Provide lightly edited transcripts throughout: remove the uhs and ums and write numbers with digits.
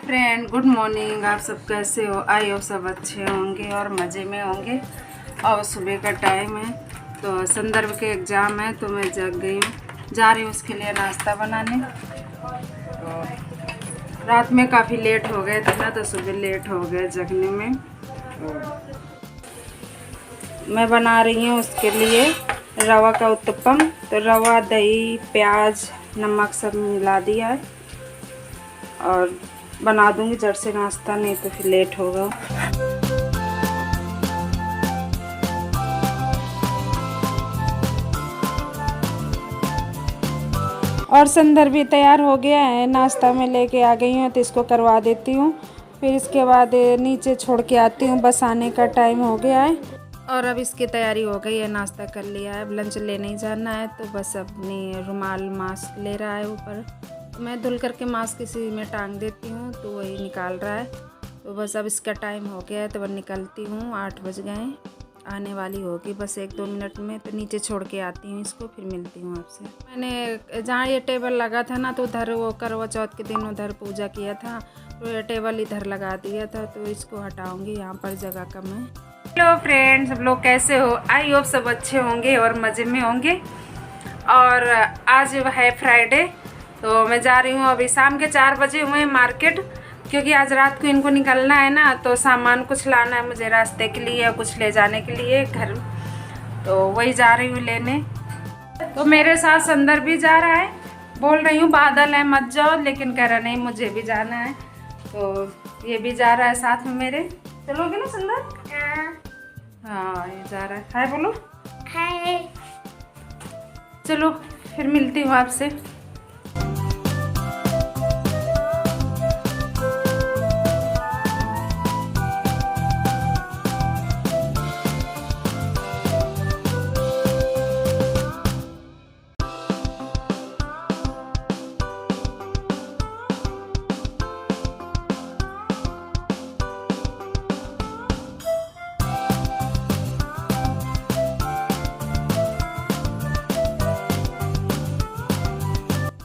Friend, good morning. आप सब कैसे हो? आई हो सब अच्छे होंगे और मज़े में होंगे। और सुबह का टाइम है तो संदर्भ के एग्ज़ाम है तो मैं जग गई हूँ, जा रही हूँ उसके लिए नाश्ता बनाने। तो रात में काफ़ी लेट हो गए थे ना, तो सुबह लेट हो गए जगने में। तो मैं बना रही हूँ उसके लिए रवा का उत्तपम। तो रवा, दही, प्याज, नमक सब मिला दिया है और बना दूंगी झट से नाश्ता, नहीं तो फिर लेट होगा। और संदर्भ भी तैयार हो गया है, नाश्ता में लेके आ गई हूँ तो इसको करवा देती हूँ। फिर इसके बाद नीचे छोड़ के आती हूँ, बस आने का टाइम हो गया है। और अब इसकी तैयारी हो गई है, नाश्ता कर लिया है, अब लंच लेने ही जाना है। तो बस अपनी रुमाल मास्क ले रहा है ऊपर, तो मैं धुल करके मास्क किसी में टांग देती हूँ तो वही निकाल रहा है। तो बस अब इसका टाइम हो गया है तो मैं निकलती हूँ, 8 बज गए, आने वाली होगी बस 1-2 मिनट में। तो नीचे छोड़ के आती हूँ इसको, फिर मिलती हूँ आपसे। मैंने जहाँ ये टेबल लगा था ना, तो उधर वो करवा चौथ के दिन उधर पूजा किया था, तो ये टेबल इधर लगा दिया था, तो इसको हटाऊँगी, यहाँ पर जगह कम है। हेलो फ्रेंड्स, सब लोग कैसे हो? आई होप सब अच्छे होंगे और मज़े में होंगे। और आज है फ्राइडे, तो मैं जा रही हूँ अभी शाम के 4 बजे हुए मार्केट, क्योंकि आज रात को इनको निकलना है ना, तो सामान कुछ लाना है मुझे रास्ते के लिए, कुछ ले जाने के लिए घर, तो वही जा रही हूँ लेने। तो मेरे साथ संदर्भ भी जा रहा है, बोल रही हूँ बादल है मत जाओ, लेकिन कह रहा नहीं मुझे भी जाना है, तो ये भी जा रहा है साथ में मेरे। चलोगे ना संदर्भ? हाँ, ये जा रहा है। हाय बोलो। हाय। चलो फिर मिलती हूँ आपसे।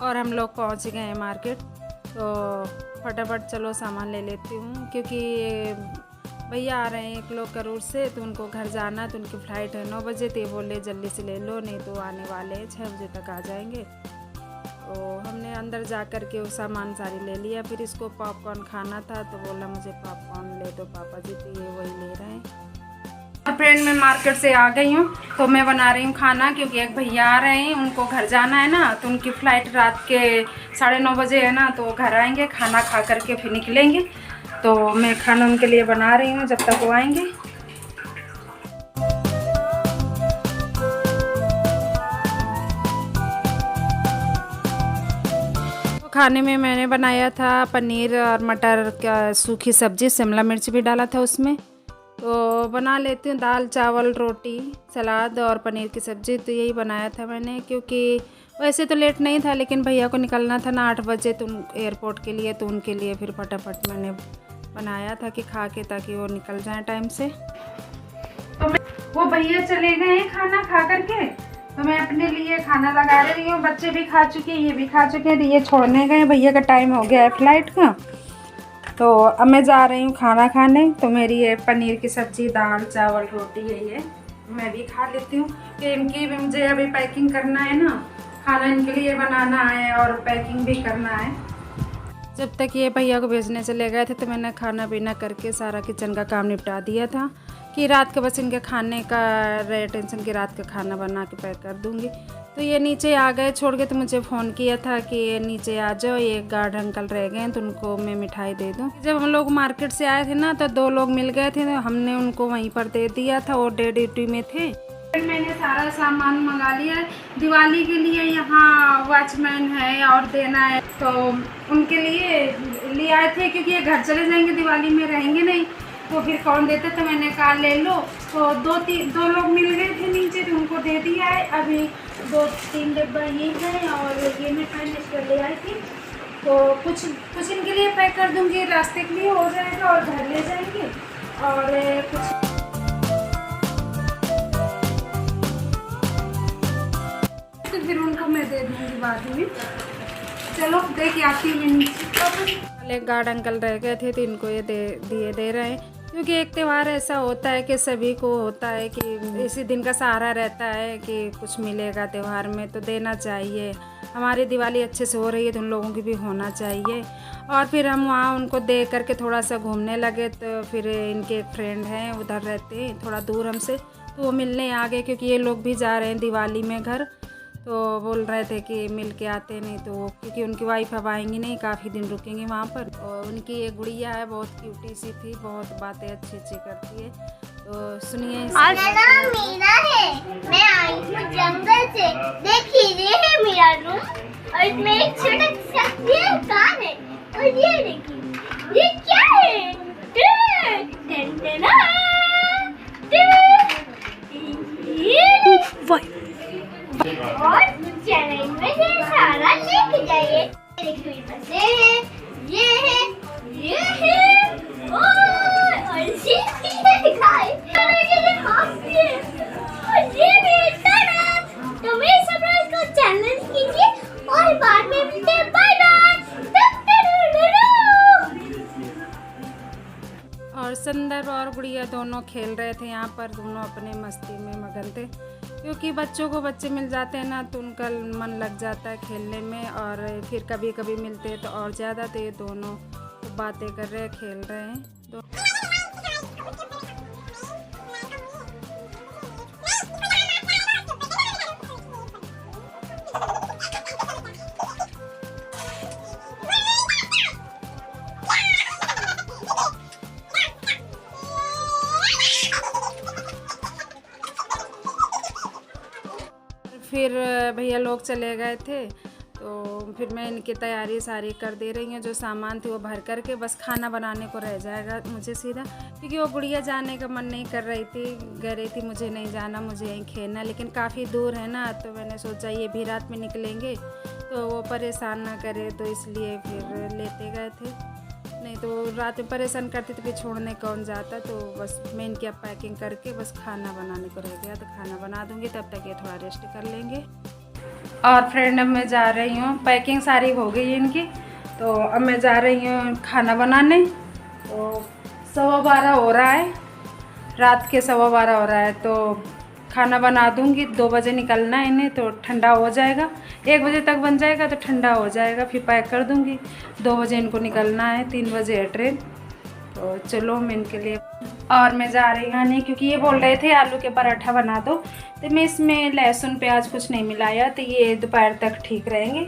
और हम लोग पहुंच गए हैं मार्केट, तो फटाफट चलो सामान ले लेती हूँ, क्योंकि भैया आ रहे हैं एक लोग करूर से, तो उनको घर जाना, तो उनकी फ़्लाइट है 9 बजे, तो बोले जल्दी से ले लो, नहीं तो आने वाले हैं 6 बजे तक आ जाएंगे। तो हमने अंदर जा कर के वो सामान सारी ले लिया। फिर इसको पॉपकॉर्न खाना था, तो बोला मुझे पॉपकॉर्न ले दो पापा जी, तो ये वही ले रहे हैं। फ्रेंड, मैं मार्केट से आ गई हूँ, तो मैं बना रही हूँ खाना, क्योंकि एक भैया आ रहे हैं, उनको घर जाना है ना, तो उनकी फ़्लाइट रात के 9:30 बजे है ना, तो वो घर आएंगे, खाना खा करके फिर निकलेंगे। तो मैं खाना उनके लिए बना रही हूँ जब तक वो आएंगे। तो खाने में मैंने बनाया था पनीर और मटर का सूखी सब्जी, शिमला मिर्च भी डाला था उसमें। तो बना लेती हूँ दाल, चावल, रोटी, सलाद और पनीर की सब्ज़ी। तो यही बनाया था मैंने, क्योंकि वैसे तो लेट नहीं था, लेकिन भैया को निकलना था ना 8 बजे, तो एयरपोर्ट के लिए, तो उनके लिए फिर फटाफट मैंने बनाया था कि खा के, ताकि वो निकल जाए टाइम से। तो वो भैया चले गए हैं खाना खा करके, तो मैं अपने लिए खाना लगा रही हूँ। बच्चे भी खा चुके हैं, ये भी खा चुके हैं, तो ये छोड़ने गए, भैया का टाइम हो गया है फ़्लाइट का। तो अब मैं जा रही हूँ खाना खाने। तो मेरी ये पनीर की सब्ज़ी, दाल, चावल, रोटी यही है, मैं भी खा लेती हूँ। कि इनकी भी मुझे अभी पैकिंग करना है ना, खाना इनके लिए बनाना है और पैकिंग भी करना है। जब तक ये भैया को भेजने चले गए थे, तो मैंने खाना पीना करके सारा किचन का काम निपटा दिया था, कि रात का बस इनके खाने का रहे टेंशन, की रात का खाना बना के पैक कर दूँगी। तो ये नीचे आ गए छोड़ के, तो मुझे फ़ोन किया था कि ये नीचे आ जाओ, ये गार्ड अंकल रह गए हैं, तो उनको मैं मिठाई दे दूँ। जब हम लोग मार्केट से आए थे ना, तो 2 लोग मिल गए थे, तो हमने उनको वहीं पर दे दिया था, वो डे ड्यूटी में थे। मैंने सारा सामान मंगा लिया है दिवाली के लिए, यहाँ वॉचमैन है और देना है, तो उनके लिए ले आए थे, क्योंकि ये घर चले जाएंगे, दिवाली में रहेंगे नहीं, तो फिर कौन देता, तो मैंने कहा ले लो। तो 2 लोग मिल गए थे नीचे, तो उनको दे दिया है। अभी 2-3 डब्बा ये है, और ये मैं पहले ले आई थी, तो कुछ इनके लिए पैक कर दूंगी, रास्ते के लिए हो जाएगा और घर ले जाएंगे, और कुछ तो फिर उनको मैं दे दूंगी बाद में। चलो देख आती हूँ। एक गार्ड अंकल रह गए थे तो इनको ये दे रहे हैं, क्योंकि एक त्यौहार ऐसा होता है कि सभी को होता है कि इसी दिन का सहारा रहता है कि कुछ मिलेगा त्यौहार में, तो देना चाहिए। हमारी दिवाली अच्छे से हो रही है तो उन लोगों की भी होना चाहिए। और फिर हम वहाँ उनको दे करके थोड़ा सा घूमने लगे, तो फिर इनके एक फ्रेंड हैं उधर रहते हैं थोड़ा दूर हमसे, तो वो मिलने आ गए, क्योंकि ये लोग भी जा रहे हैं दिवाली में घर, तो बोल रहे थे कि मिल के आते, नहीं तो क्योंकि उनकी वाइफ अब आएंगी नहीं, काफ़ी दिन रुकेंगी वहाँ पर। और उनकी एक गुड़िया है, बहुत क्यूटी सी थी, बहुत बातें अच्छी अच्छी करती है। तो सुनिए। नाम मीरा है, मैं आई हूँ जंगल से। देखिए ये है मेरा रूम और इसमें एक छोटा सा ये कार है, और ये देखिए ये क्या है, और चैनल में से सारा लेके जाइए। ये है और तो मेरे सरप्राइज को चैलेंज कीजिए और बाद में मिलते हैं। Bye bye. और संदर्भ और गुड़िया दोनों खेल रहे थे यहाँ पर, दोनों अपने मस्ती में मगन थे, क्योंकि बच्चों को बच्चे मिल जाते हैं ना तो उनका मन लग जाता है खेलने में, और फिर कभी कभी मिलते हैं तो और ज़्यादा। तो ये दोनों बातें कर रहे हैं, खेल रहे हैं। फिर भैया लोग चले गए थे, तो फिर मैं इनकी तैयारी सारी कर दे रही हूँ। जो सामान थी वो भर करके बस खाना बनाने को रह जाएगा मुझे सीधा, क्योंकि वो गुड़िया जाने का मन नहीं कर रही थी, कह रही थी मुझे नहीं जाना, मुझे यहीं खेलना, लेकिन काफ़ी दूर है ना, तो मैंने सोचा ये भी रात में निकलेंगे तो वो परेशान ना करे, तो इसलिए फिर लेते गए थे। नहीं तो रात में परेशान करती तो फिर छोड़ने कौन जाता। तो बस मैं इनकी अब पैकिंग करके बस खाना बनाने को रह गया, तो खाना बना दूँगी, तब तक ये थोड़ा रेस्ट कर लेंगे। और फ्रेंड अब मैं जा रही हूँ, पैकिंग सारी हो गई है इनकी, तो अब मैं जा रही हूँ खाना बनाने। तो 12:15 हो रहा है, रात के 12:15 हो रहा है, तो खाना बना दूँगी। 2 बजे निकलना है इन्हें, तो ठंडा हो जाएगा, 1 बजे तक बन जाएगा तो ठंडा हो जाएगा, फिर पैक कर दूँगी। 2 बजे इनको निकलना है, 3 बजे है ट्रेन। तो चलो मैं इनके लिए, और मैं जा रही हूँ नहीं, क्योंकि ये बोल रहे थे आलू के पराठा बना दो, तो मैं इसमें लहसुन प्याज कुछ नहीं मिलाया, तो ये दोपहर तक ठीक रहेंगे।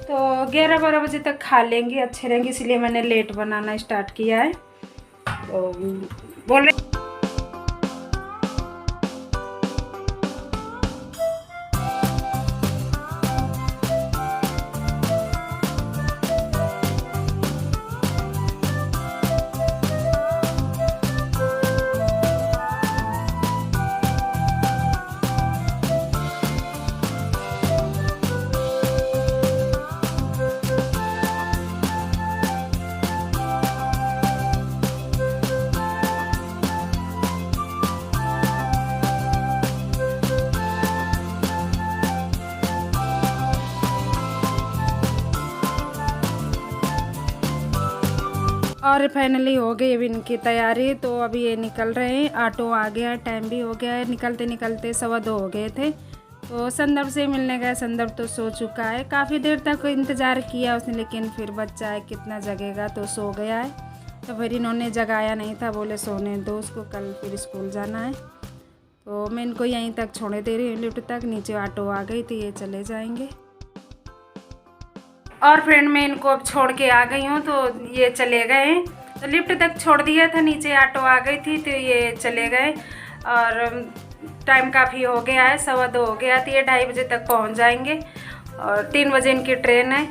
तो 11-12 बजे तक खा लेंगे, अच्छे रहेंगे, इसलिए मैंने लेट बनाना स्टार्ट किया है। तो बोल रहे और फाइनली हो गई अभी इनकी तैयारी। तो अभी ये निकल रहे हैं, ऑटो आ गया, टाइम भी हो गया है, निकलते निकलते 2:15 हो गए थे। तो संदर्भ से मिलने गए, संदर्भ तो सो चुका है, काफ़ी देर तक इंतज़ार किया उसने, लेकिन फिर बच्चा है कितना जगेगा, तो सो गया है। तो फिर इन्होंने जगाया नहीं था, बोले सोने दो उसको, कल फिर स्कूल जाना है। तो मैं इनको यहीं तक छोड़े दे रही हूँ, लिफ्ट तक, नीचे ऑटो आ गई थी, ये चले जाएंगे। और फ्रेंड मैं इनको अब छोड़ के आ गई हूँ, तो ये चले गए। तो लिफ्ट तक छोड़ दिया था, नीचे ऑटो आ गई थी, तो ये चले गए। और टाइम काफ़ी हो गया है, 2:15 हो गया, तो ये 2:30 बजे तक पहुँच जाएंगे, और 3 बजे इनकी ट्रेन है।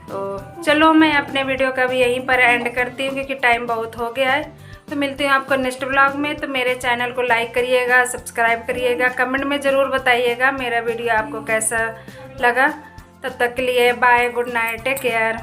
तो चलो मैं अपने वीडियो का भी यहीं पर एंड करती हूँ, क्योंकि टाइम बहुत हो गया है। तो मिलती हूँ आपको नेक्स्ट ब्लॉग में। तो मेरे चैनल को लाइक करिएगा, सब्सक्राइब करिएगा, कमेंट में ज़रूर बताइएगा मेरा वीडियो आपको कैसा लगा। तब तक के लिए bye, good night, take care.